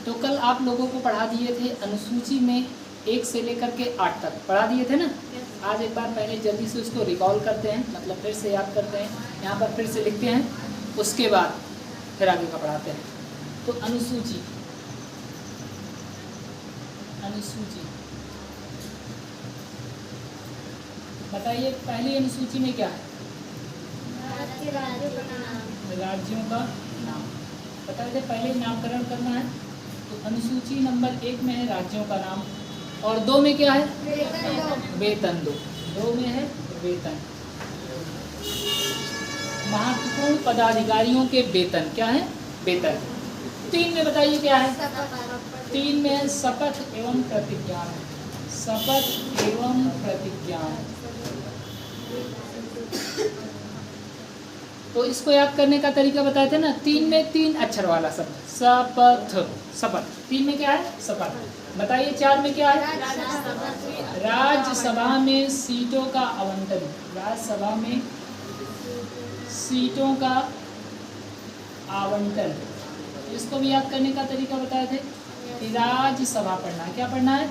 तो कल आप लोगों को पढ़ा दिए थे अनुसूची में 1 से लेकर के 8 तक पढ़ा दिए थे ना। आज एक बार पहले जल्दी से उसको रिकॉल करते हैं, मतलब फिर से याद करते हैं, यहाँ पर फिर से लिखते हैं, उसके बाद फिर आगे का पढ़ाते हैं। तो अनुसूची, अनुसूची बताइए, पहली अनुसूची में क्या है? राज्यों का नाम। बता दें, पहले नामकरण करना है। तो अनुसूची नंबर 1 में है राज्यों का नाम, और 2 में क्या है? वेतन। 2 में है वेतन। महत्वपूर्ण पदाधिकारियों के वेतन क्या है? वेतन। 3 में बताइए क्या है? 3 में है शपथ एवं प्रतिज्ञान। शपथ एवं प्रतिज्ञान। तो इसको याद करने का तरीका बताए थे ना। 3 में 3 अक्षर वाला शब्द शपथ, शपथ। 3 में क्या है? शपथ। बताइए 4 में क्या है? राज्यसभा में सीटों का आवंटन। राज्यसभा में सीटों का आवंटन। इसको भी याद करने का तरीका बताए थे कि राज्यसभा पढ़ना है। क्या पढ़ना है?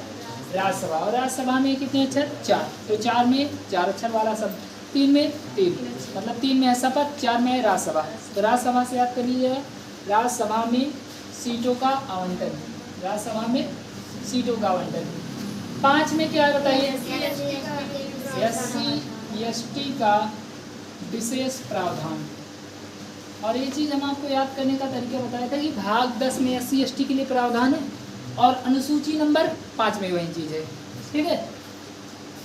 राज्यसभा। और राज्यसभा में कितने अक्षर? 4। तो 4 में 4 अक्षर वाला शब्द। 3 में 3, मतलब 3 में है शपथ, 4 में है राज्यसभा। तो राज्यसभा से याद कर लीजिएगा, राज्यसभा में सीटों का आवंटन। राज्यसभा में सीटों का आवंटन। 5 में क्या है बताइए? SC/ST का विशेष प्रावधान। और ये चीज़ हम आपको याद करने का तरीका बताया था कि भाग 10 में SC/ST के लिए प्रावधान है, और अनुसूची नंबर 5 में वही चीज़ है। ठीक है।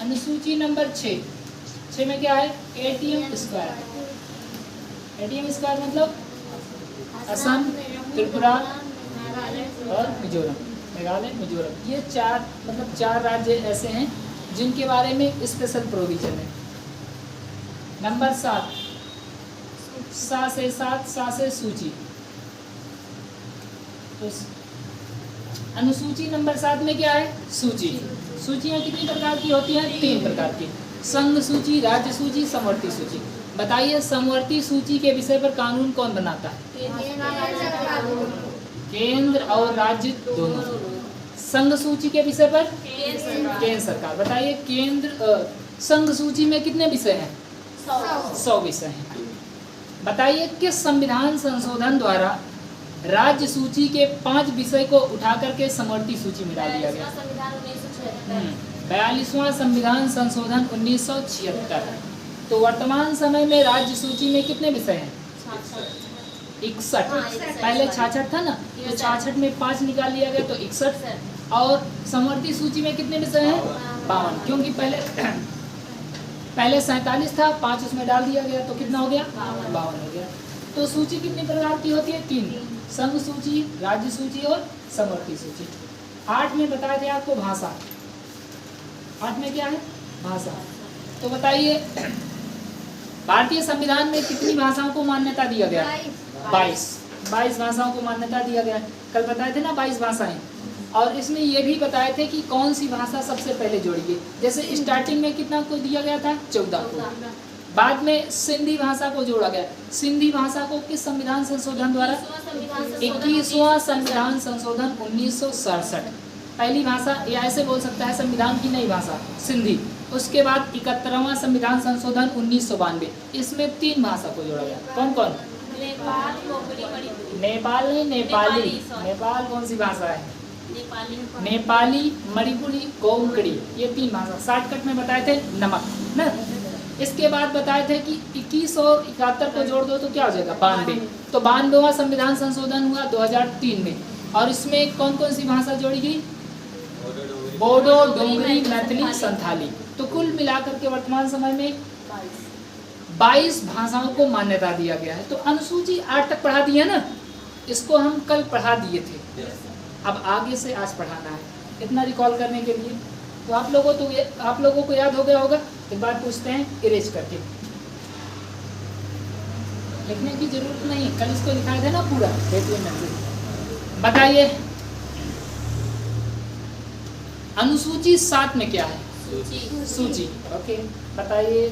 अनुसूची नंबर 6 में क्या है? ATM square. ATM स्क्वायर मतलब असम, त्रिपुरा और मिजोरम, मेघालय, मिजोरम। ये 4 मतलब 4 राज्य ऐसे हैं जिनके बारे में स्पेशल प्रोविजन है। नंबर 7, सा से सूची। तो अनुसूची नंबर 7 में क्या है? सूची। सूचियाँ कितनी प्रकार की होती हैं? 3 प्रकार की। संघ सूची, राज्य सूची, समवर्ती सूची। बताइए, समवर्ती सूची के विषय पर कानून कौन बनाता है? केंद्र और राज्य दोनों। संघ सूची के विषय पर केंद्र सरकार। बताइए, केंद्र संघ सूची में कितने विषय हैं? 100 विषय हैं। बताइए, किस संविधान संशोधन द्वारा राज्य सूची के 5 विषय को उठा करके समवर्ती सूची में डाल दिया गया? 42वां संविधान संशोधन 1976। तो वर्तमान समय में राज्य सूची में कितने विषय हैं? 61। पहले 66 था ना, तो 66 में 5 निकाल लिया गया तो 61। और समवर्ती सूची में कितने विषय हैं? 52। क्योंकि पहले 47 था, 5 उसमें डाल दिया गया तो कितना हो गया? 52 हो गया। तो सूची कितनी प्रकार की होती है? 3। संघ सूची, राज्य सूची और समवर्ती सूची। 8 में बताए थे आपको भाषा। 8 में क्या है? भाषा। तो बताइए, भारतीय संविधान में कितनी भाषाओं को मान्यता दिया गया? 22 भाषाओं को मान्यता दिया गया। कल बताए थे ना 22 भाषाएं। और इसमें ये भी बताए थे कि कौन सी भाषा सबसे पहले जोड़ी गई। जैसे स्टार्टिंग में कितना को दिया गया था? 14 को। बाद में सिंधी भाषा को जोड़ा गया। सिंधी भाषा को किस संविधान संशोधन द्वारा? 21वां संविधान संशोधन 1967। पहली भाषा, या ऐसे बोल सकता है संविधान की नई भाषा सिंधी। उसके बाद 71वां संविधान संशोधन 1992। इसमें 3 भाषा को जोड़ा गया। कौन कौन? नेपाल नहीं, नेपाली। नेपाल कौन सी भाषा है? नेपाली, मणिपुरी, कोंकणी। ये 3 भाषा। शॉर्टकट में बताए थे नमक ना। इसके बाद बताए थे कि 21 और 71 को जोड़ दो तो क्या हो जाएगा? 92। तो 92वां संविधान संशोधन हुआ 2003 में। और इसमें कौन कौन सी भाषा जोड़ी गई? बोडो, डोगरी, मैथिली, संथाली। तो कुल मिलाकर के वर्तमान समय में 22 भाषाओं को मान्यता दिया गया है। तो अनुसूची 8 तक पढ़ा दी है ना। इसको हम कल पढ़ा दिए थे, अब आगे से आज पढ़ाना है। इतना रिकॉल करने के लिए तो आप लोगों को याद हो गया होगा। एक बार पूछते हैं इरेज करके। लिखने की जरूरत नहीं, कल इसको लिखाया था ना पूरा। बताइए, अनुसूची 7 में क्या है? सूची। ओके, बताइए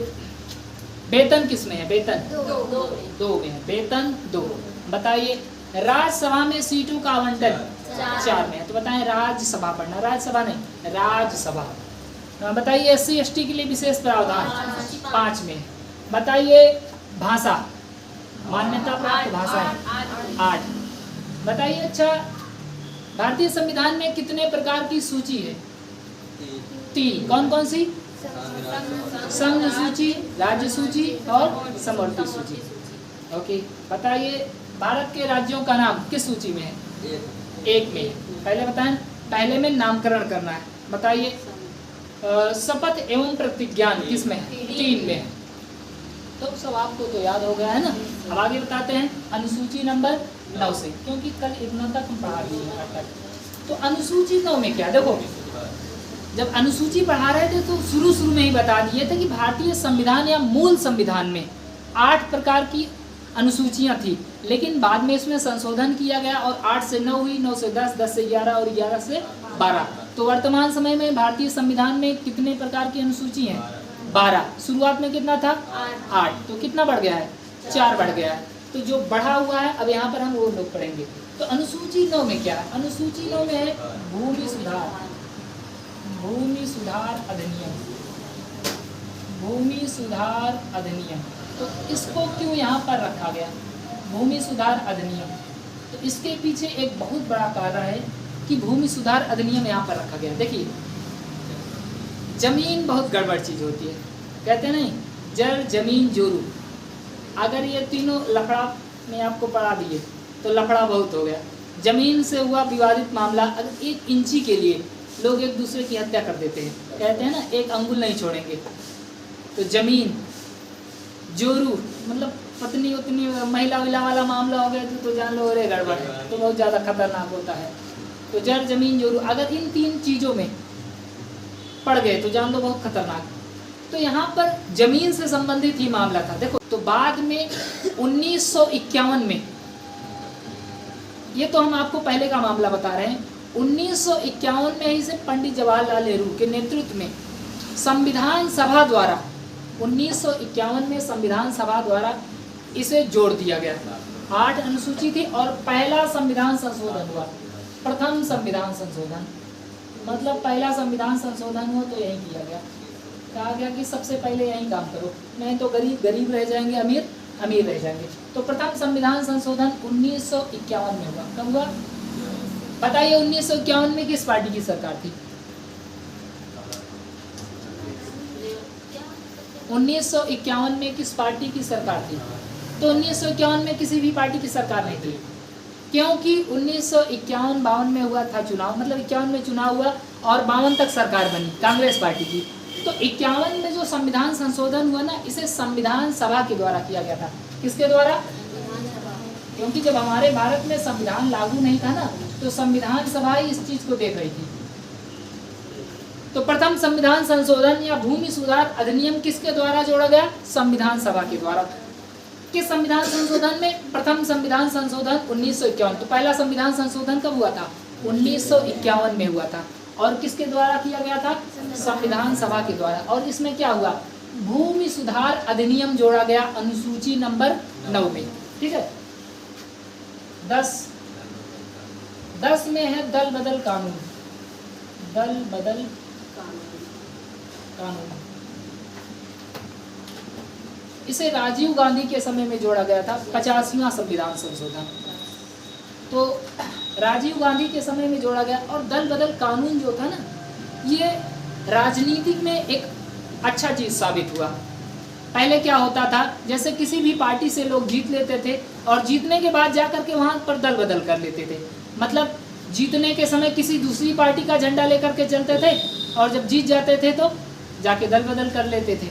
वेतन किस में है? वेतन 2 में है। वेतन 2। बताइए, राज्यसभा में सीटों का आवंटन 4 में है। तो बताएं राज्यसभा पढ़ना, राज्यसभा नहीं राज्यसभा। बताइए SC ST के लिए विशेष प्रावधान 5 में। बताइए भाषा, मान्यता प्राप्त भाषाएं 8। बताइए अच्छा भारतीय संविधान में कितने प्रकार की सूची है? 3। कौन कौन सी? संघ सूची, राज्य सूची और समवर्ती सूची। ओके, बताइए भारत के राज्यों का नाम किस सूची में है? 1 में। पहले बताएं, पहले में नामकरण करना है। बताइए शपथ एवं प्रतिज्ञान किस में है? 3 में है। तो सब आपको तो याद हो गया है ना। अब आगे बताते हैं अनुसूची नंबर 9 से, क्योंकि कल इतना तक हम पढ़ा दिए। तो अनुसूची 9 में क्या, देखो जब अनुसूची पढ़ा रहे थे तो शुरू में ही बता दिए थे कि भारतीय संविधान या मूल संविधान में 8 प्रकार की अनुसूचियां थी, लेकिन बाद में इसमें संशोधन किया गया और 8 से 9 हुई, 9 से 10, 10 से 11 और 11 से 12। तो वर्तमान समय में भारतीय संविधान में कितने प्रकार की अनुसूची हैं? 12। शुरुआत में कितना था? 8। तो कितना बढ़ गया है? 4 बढ़ गया है। तो जो बढ़ा हुआ है अब यहाँ पर हम वो लोग पढ़ेंगे। तो अनुसूची 9 में क्या है? अनुसूची 9 में है भूमि सुधार, भूमि सुधार अधिनियम, भूमि सुधार अधिनियम। तो इसको क्यों यहाँ पर रखा गया भूमि सुधार अधिनियम? तो इसके पीछे एक बहुत बड़ा कारण है कि भूमि सुधार अधिनियम यहाँ पर रखा गया। देखिए जमीन बहुत गड़बड़ चीज होती है, कहते नहीं जल जमीन जोरू। अगर ये तीनों लफड़ा में आपको पढ़ा दिए तो लफड़ा बहुत हो गया। जमीन से हुआ विवादित मामला, अगर 1 इंची के लिए लोग एक दूसरे की हत्या कर देते हैं, कहते हैं ना 1 अंगुल नहीं छोड़ेंगे। तो जमीन जोरू मतलब पत्नी उतनी महिला विला वाला मामला हो गया तो जान लो अरे गड़बड़ है, तो बहुत ज़्यादा खतरनाक होता है। तो जल जमीन जोरू अगर इन 3 चीज़ों में पड़ गए तो जान लो बहुत खतरनाक। तो यहाँ पर जमीन से संबंधित ही मामला था। देखो तो बाद में 1951 में, ये तो हम आपको पहले का मामला बता रहे हैं, 1951 में ही से पंडित जवाहरलाल नेहरू के नेतृत्व में संविधान सभा द्वारा 1951 में संविधान सभा द्वारा इसे जोड़ दिया गया। 8 अनुसूची थी और पहला संविधान संशोधन हुआ, प्रथम संविधान संशोधन। मतलब पहला संविधान संशोधन हुआ तो यही किया गया, कहा गया कि सबसे पहले यही काम करो, नहीं तो गरीब गरीब रह जाएंगे, अमीर अमीर रह जाएंगे। तो प्रथम संविधान संशोधन 1951 में हुआ। कब हुआ बताइए? 1951 में किस पार्टी की सरकार थी? 1951 में किस पार्टी की सरकार थी? तो 1951 में किसी भी पार्टी की सरकार नहीं थी, क्योंकि 1951-52 में हुआ था चुनाव, मतलब 51 में चुनाव हुआ और 52 तक सरकार बनी कांग्रेस पार्टी की। तो 51 में जो संविधान संशोधन हुआ ना, इसे संविधान सभा के द्वारा किया गया था। किसके द्वारा? क्योंकि जब हमारे भारत में संविधान लागू नहीं था ना, तो संविधान सभा ही इस चीज को देख रही थी। तो प्रथम संविधान संशोधन या भूमि सुधार अधिनियम किसके द्वारा जोड़ा गया? संविधान सभा के द्वारा। किस संविधान संशोधन में? प्रथम संविधान संशोधन 1951। तो पहला संविधान संशोधन कब हुआ था? 1951 में हुआ था। और किसके द्वारा किया गया था? संविधान सभा के द्वारा। और इसमें क्या हुआ? भूमि सुधार अधिनियम जोड़ा गया अनुसूची नंबर 9 में। ठीक है। 10 में है दल बदल कानून, दल बदल कानून। इसे राजीव गांधी के समय में जोड़ा गया था, 50वां संविधान संशोधन। तो राजीव गांधी के समय में जोड़ा गया। और दल बदल कानून जो था ना, ये राजनीतिक में एक अच्छा चीज साबित हुआ। पहले क्या होता था, जैसे किसी भी पार्टी से लोग जीत लेते थे और जीतने के बाद जाकर के वहां पर दल बदल कर लेते थे। मतलब जीतने के समय किसी दूसरी पार्टी का झंडा लेकर के चलते थे और जब जीत जाते थे तो जाके दल बदल कर लेते थे।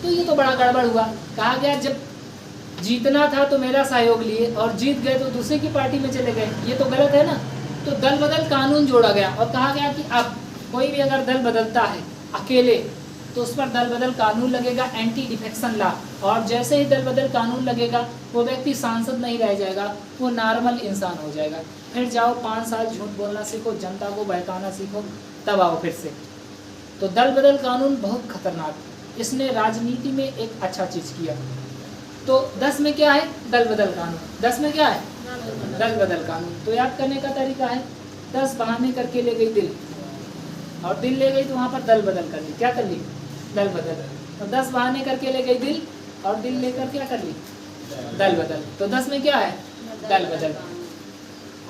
तो ये तो बड़ा गड़बड़ हुआ। कहा गया जब जीतना था तो मेरा सहयोग लिए और जीत गए तो दूसरे की पार्टी में चले गए, ये तो गलत है ना। तो दल बदल कानून जोड़ा गया और कहा गया कि अब कोई भी अगर दल बदलता है अकेले तो उस पर दल बदल कानून लगेगा, एंटी डिफेक्शन लॉ। और जैसे ही दल बदल कानून लगेगा वो व्यक्ति सांसद नहीं रह जाएगा, वो नॉर्मल इंसान हो जाएगा। फिर जाओ 5 साल झूठ बोलना सीखो, जनता को बहकाना सीखो, तब आओ फिर से। तो दल बदल कानून बहुत खतरनाक, इसने राजनीति में एक अच्छा चीज किया। तो 10 में क्या है? दल बदल कानून। 10 में क्या है? दल बदल कानून। तो याद करने का तरीका है 10 बहाने करके ले गई दिल, और दिल ले गई तो वहाँ पर दल बदल कर ली। क्या कर ली? दल बदल। तो 10 बहाने करके ले गई दिल, और दिल लेकर क्या कर ली? दल बदल। तो 10 में क्या है? दल बदल।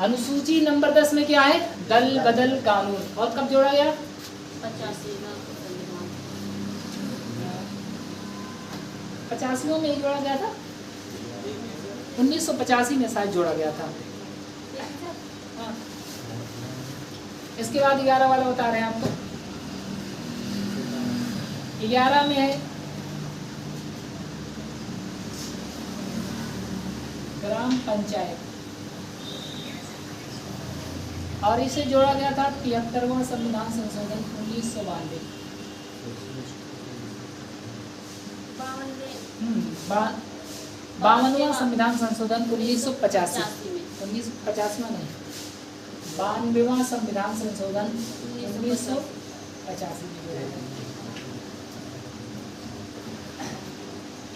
अनुसूची नंबर 10 में क्या है? दल बदल कानून। और कब जोड़ा गया? 85 में ही जोड़ा गया था, 1985 में शायद जोड़ा गया था। हाँ। इसके बाद 11 वाला बता रहे हैं आपको। 11 में है ग्राम पंचायत, और इसे जोड़ा गया था 73वां संविधान संशोधन 1992। 52वां संविधान संशोधन 1985। 1950 नहीं, 92वां संविधान संशोधन 1985 में।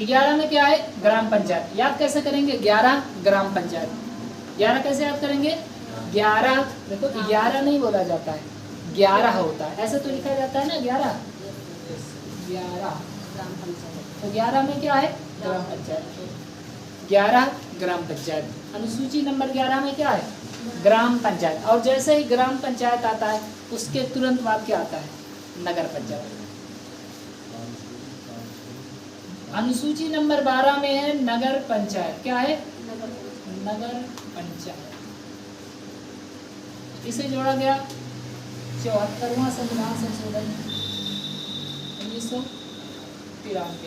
11 में क्या है? ग्राम पंचायत। याद कैसे करेंगे? 11 ग्राम पंचायत। 11 कैसे याद करेंगे? 11, देखो 11 नहीं बोला जाता है, 11 होता है, ऐसे तो लिखा जाता है ना 11 ग्राम पंचायत। तो 11 में क्या है? ग्राम पंचायत। 11 ग्राम पंचायत। अनुसूची नंबर 11 में क्या है? ग्राम पंचायत। और जैसे ही ग्राम पंचायत आता है उसके तुरंत बाद क्या आता है? नगर पंचायत। अनुसूची नंबर 12 में है नगर पंचायत। क्या है? नगर पंचायत। इसे जोड़ा गया 74वां संविधान संशोधन 1993।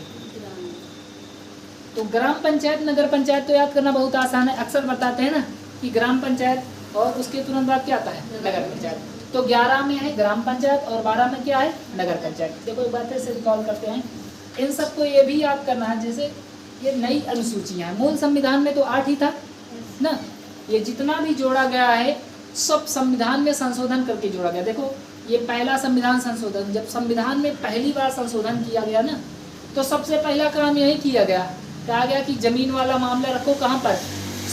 तो ग्राम पंचायत नगर पंचायत तो याद करना बहुत आसान है। अक्सर बताते हैं ना कि ग्राम पंचायत और उसके तुरंत बाद क्या आता है? नगर पंचायत। तो 11 में है ग्राम पंचायत और 12 में क्या है? नगर पंचायत। देखो एक बार फिर से रिकॉल करते हैं। इन सबको ये भी याद करना है, जैसे ये नई अनुसूचियाँ हैं। मूल संविधान में तो 8 ही था ना, ये जितना भी जोड़ा गया है सब संविधान में संशोधन करके जोड़ा गया। देखो ये पहला संविधान संशोधन, जब संविधान में पहली बार संशोधन किया गया ना, तो सबसे पहला काम यही किया गया, कहा गया कि जमीन वाला मामला रखो कहाँ पर?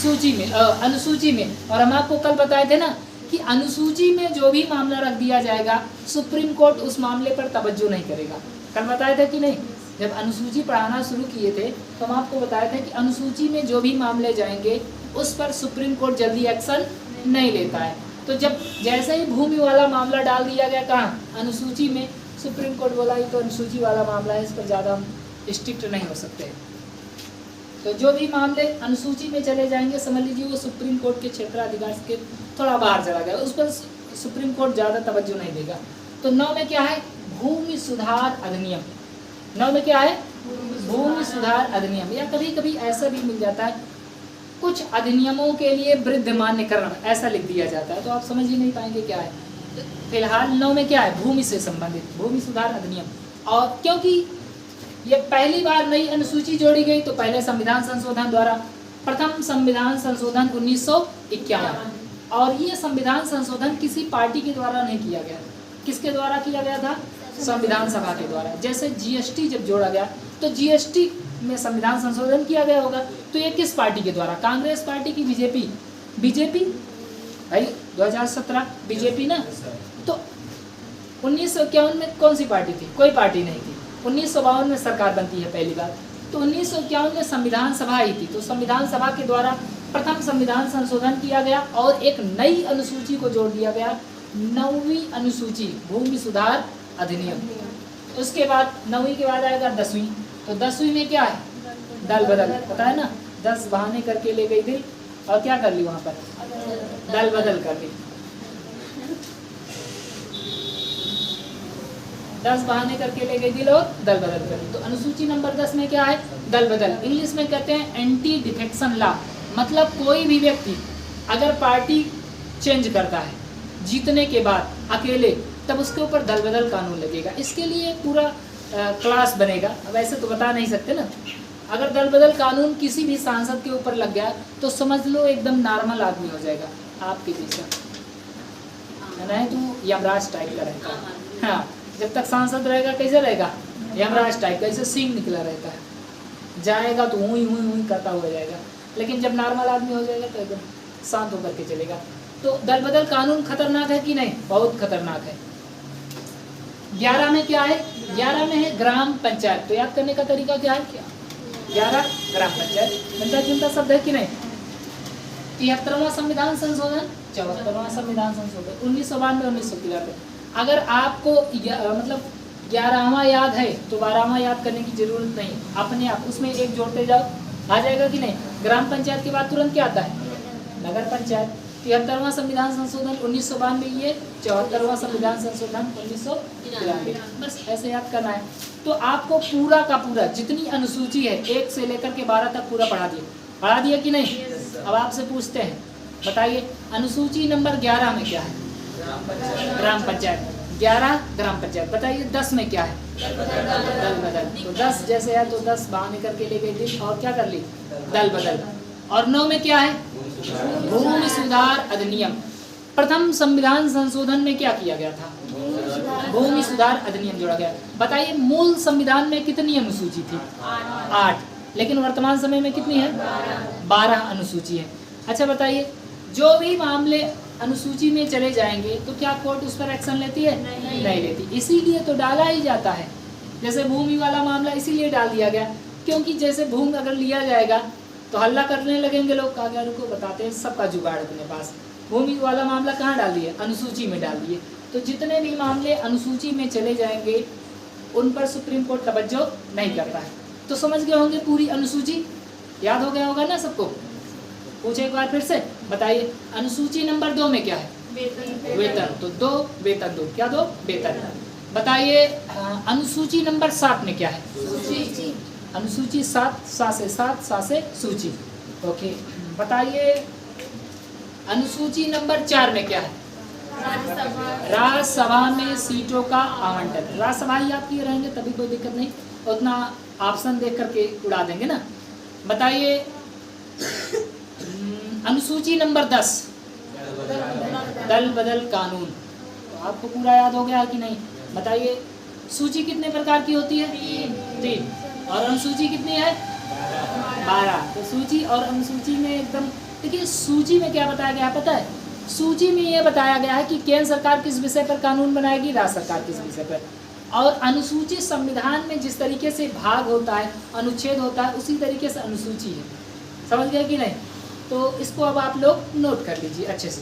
सूची में, अनुसूची में। और हम आपको कल बताए थे ना कि अनुसूची में जो भी मामला रख दिया जाएगा सुप्रीम कोर्ट उस मामले पर तवज्जो नहीं करेगा। कल बताए थे कि नहीं? जब अनुसूची पढ़ाना शुरू किए थे तो हम आपको बताए थे कि अनुसूची में जो भी मामले जाएंगे उस पर सुप्रीम कोर्ट जल्दी एक्शन नहीं लेता है। तो जब जैसे ही भूमि वाला मामला डाल दिया गया कहाँ? अनुसूची में, सुप्रीम कोर्ट बोला ये तो अनुसूची वाला मामला है, इस पर ज़्यादा हम स्ट्रिक्ट नहीं हो सकते। तो जो भी मामले अनुसूची में चले जाएंगे समझ लीजिए वो सुप्रीम कोर्ट के क्षेत्राधिकार के थोड़ा बाहर चला गया, उस पर सुप्रीम कोर्ट ज़्यादा तवज्जो नहीं देगा। तो 9 में क्या है? भूमि सुधार अधिनियम। 9 में क्या है? भूमि सुधार अधिनियम। या कभी कभी ऐसा भी मिल जाता है कुछ अधिनियमों के लिए वृद्ध मान्यकरण, ऐसा लिख दिया जाता है, तो आप समझ ही नहीं पाएंगे क्या है। फिलहाल 9 में क्या है? भूमि से संबंधित भूमि सुधार अधिनियम। और क्योंकि ये पहली बार नई अनुसूची जोड़ी गई तो पहले संविधान संशोधन द्वारा, प्रथम संविधान संशोधन 1951। और ये संविधान संशोधन किसी पार्टी के द्वारा नहीं किया गया। किसके द्वारा किया गया था? संविधान सभा के द्वारा। जैसे जीएसटी जब जोड़ा गया तो जीएसटी में संविधान संशोधन किया गया होगा, तो ये किस पार्टी के द्वारा? कांग्रेस पार्टी की बीजेपी? बीजेपी भाई 2017 बीजेपी ना। तो 1951 में कौन सी पार्टी थी? कोई पार्टी नहीं थी। 1952 में सरकार बनती है पहली बार, तो 1951 में संविधान सभा ही थी। तो संविधान सभा के द्वारा प्रथम संविधान संशोधन किया गया और एक नई अनुसूची को जोड़ दिया गया, 9वीं अनुसूची भूमि सुधार अधिनियम। उसके बाद 9वीं के बाद आएगा 10वीं। तो 10वीं में क्या है? दल बदल। पता है ना, 10 बहाने करके ले गई दिल और क्या कर ली वहाँ पर? दल बदल कर ली। 10 बहाने करके ले गई दिल और दल बदल कर ली। तो अनुसूची नंबर 10 में क्या है? दल बदल। इंग्लिश में कहते हैं एंटी डिफेक्शन लॉ। मतलब कोई भी व्यक्ति अगर पार्टी चेंज करता है जीतने के बाद अकेले, तब उसके ऊपर दल बदल कानून लगेगा। इसके लिए पूरा क्लास बनेगा, वैसे तो बता नहीं सकते ना। अगर दल बदल कानून किसी भी सांसद के ऊपर लग गया तो समझ लो एकदम नॉर्मल आदमी हो जाएगा आपके जैसा, नहीं तो यमराज टाइप का रहेगा। हाँ, जब तक सांसद रहेगा कैसे रहेगा? यमराज टाइप का, ऐसे सींग निकला रहता है, जाएगा तो हुई करता हुआ जाएगा। लेकिन जब नॉर्मल आदमी हो जाएगा तो एकदम शांत होकर के चलेगा। तो दल बदल कानून खतरनाक है कि नहीं? बहुत खतरनाक है। 11 में क्या है? 11 में है ग्राम पंचायत। तो याद करने का तरीका क्या है? 11 ग्राम पंचायत मिलता जुलता शब्द है कि नहीं? 73वां संविधान संशोधन, 74वां संविधान संशोधन, 1992 1993। अगर आपको मतलब 11वां याद है तो 12वां याद करने की जरूरत नहीं, अपने आप उसमें एक जोड़ते जाओ, आ जाएगा कि नहीं? ग्राम पंचायत के बाद तुरंत क्या आता है? नगर पंचायत। 73वां संविधान संशोधन 1992 ये, 74वां संविधान संशोधन 1993। बस ऐसे याद करना है। तो आपको पूरा का पूरा जितनी अनुसूची है 1 से लेकर के 12 तक पूरा पढ़ा दिया कि नहीं? अब आपसे पूछते हैं, बताइए अनुसूची नंबर 11 में क्या है? ग्राम पंचायत। 11 ग्राम पंचायत। बताइए 10 में क्या है? दल बदल। तो 10 जैसे है तो 10 बहाने करके ले गई दिन और क्या कर ली? दल बदल। और 9 में क्या है? भूमि सुधार अधिनियम। प्रथम संविधान संशोधन में क्या किया गया था? भूमि सुधार अधिनियम जोड़ा गया। बताइए मूल संविधान में कितनी अनुसूची थी? 8। लेकिन वर्तमान समय में कितनी है? 12 अनुसूची है। अच्छा बताइए जो भी मामले अनुसूची में चले जाएंगे तो क्या कोर्ट उस पर एक्शन लेती है? नहीं लेती। इसीलिए तो डाला ही जाता है। जैसे भूमि वाला मामला इसीलिए डाल दिया गया क्योंकि जैसे भूमि अगर लिया जाएगा तो हल्ला करने लगेंगे लोग। कहा गया रुको बताते हैं, सबका जुगाड़ अपने पास। भूमि वाला मामला कहाँ डाल दिए? अनुसूची में डाल दिए। तो जितने भी मामले अनुसूची में चले जाएंगे उन पर सुप्रीम कोर्ट तवज्जो नहीं करता है। तो समझ गए होंगे पूरी अनुसूची? याद हो गया होगा ना सबको? पूछे एक बार फिर से, बताइए अनुसूची नंबर 2 में क्या है? वेतन। तो 2 वेतन 2 क्या 2 वेतन। बताइए अनुसूची नंबर 7 में क्या है? अनुसूची 7 सा से सूची। ओके। बताइए अनुसूची नंबर 4 में क्या है? राज्यसभा में सीटों का आवंटन। राज्यसभा याद किए रहेंगे तभी कोई दिक्कत नहीं, उतना ऑप्शन देख करके उड़ा देंगे ना। बताइए अनुसूची नंबर 10 दल बदल कानून। तो आपको पूरा याद हो गया कि नहीं? बताइए सूची कितने प्रकार की होती है? 3। और अनुसूची कितनी है? 12। तो सूची और अनुसूची में एकदम देखिए, सूची में क्या बताया गया है पता है? सूची में ये बताया गया है कि केंद्र सरकार किस विषय पर कानून बनाएगी, राज्य सरकार किस विषय पर। और अनुसूची संविधान में जिस तरीके से भाग होता है, अनुच्छेद होता है, उसी तरीके से अनुसूची है। समझ गए कि नहीं? तो इसको अब आप लोग नोट कर लीजिए अच्छे से।